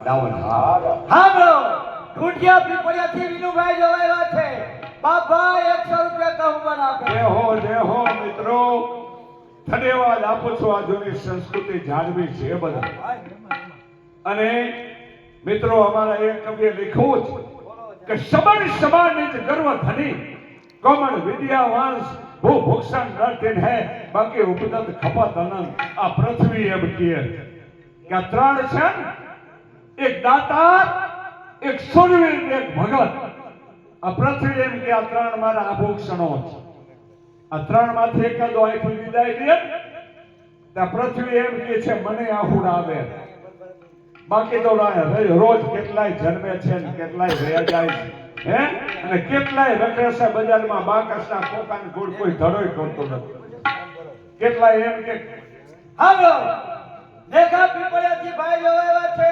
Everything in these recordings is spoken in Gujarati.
દાવન હા બ્રો ઢૂંઢિયા પીપળિયાથી વિનુભાઈ જોવાયા છે બાપા 100 રૂપિયા કહું આપે દેહો મિત્રો ધન્યવાદ આપું છું. આ જૂની સંસ્કૃતિ જાળવી છે બધા. અને મિત્રો અમારા એક કવિએ લખ્યું છે કે સબળ સમાનિત ગર્વ ધની કોમળ વિદ્યાવાંશ ભૂ ભૂષણ નર્તિન હે બાકી ઉપદત ખપત અનંત. આ પૃથ્વી એમ કહે કે આ ત્રણ છે ને, એક દાતાર, એક સુરવીર ને એક ભગત. આ પૃથ્વી એમ કે આ ત્રણ મારા આભૂષણો છે. આ ત્રણ માંથી એકાદો આંખી વિદાય દે ત્યાં પૃથ્વી એમ કે છે મને આહુડ આવે. બાકી તો રોજ કેટલાય જન્મે છે ને કેટલાય રહ્યા જાય છે હે, અને કેટલાય રખે છે બજારમાં બાકસના કોકાની ગોળ કોઈ ધડોય કરતો નથી. કેટલાય એમ કે હાલો દેખા પીપળિયાથી ભાઈ જોવાયા છે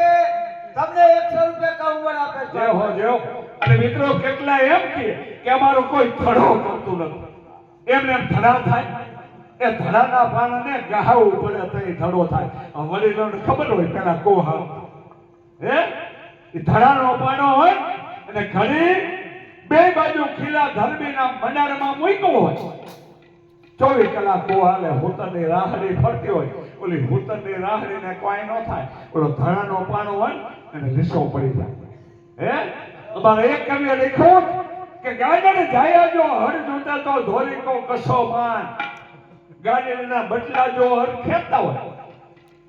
તમને 100 રૂપિયા કહું આપે છે જેહો. અને મિત્રો કેટલાય એમ કે અમારો કોઈ ધડો કરતું નથી. એમને એમ ધડા થાય, એ ધડાના પાનાને ગહાવું પડે તો એ ધડો થાય. વડીલોને ખબર હોય પેલા કોહા હે એ ધડાનો પાનો હોય અને ઘણી બે બાજુ ખીલા ધરબીના મંડારમાં મૂક્યો હોય. 24 કલાક કોહાલે હુતરની રાહડી ફરતી હોય. ઓલી હુતરની રાહડીને કોઈ ન થાય. ઓલો ધડાનો પાનો હોય અને લીસો પડી જાય. હે અમારે એક કવિએ લખ્યું કે ગાડીને જાય જો હળ જોતા તો ધોરી કો કસો માન. ગાડીના બટલા જો હળ ખેંચતા હોય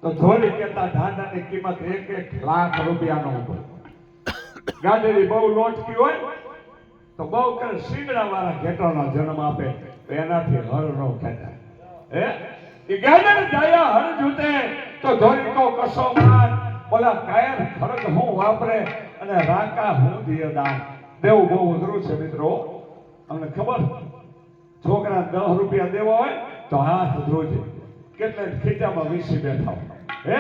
તો ધોરી કેતા ધાંડાની કિંમત 1 લાખ રૂપિયાનો હોય. ગાડીની બહુ લોટકી હોય તો બહુ કરે શીંગડા વાળા ઘેટાનો જન્મ આપે તો એનાથી હળ નો ખેંચાય. હે એ ગાડીને જાય હળ જોતે તો ધોરી કો કસો માન. ઓલા કાયર ખડગ હું વાપરે અને રાકા હું દિયે દાન. દેવું બહુ અઘરું છે મિત્રો. અમને ખબર છોકરા 10 રૂપિયા દેવા હોય તો હાથ ધ્રુજે. કેટલા ખીચામાં વીસી બેઠા હે,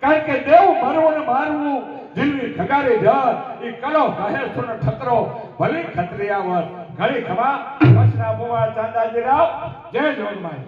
કારણ કે દેવું મરવું ને મારવું જીલવી ખગારી જર એ કલો કહે છો ને ઠકરો ભલી ખત્રિયાવર ઘડી ખમા કચ્છના બુવા ચાંદાજી રાવ જય જોગમાઈ.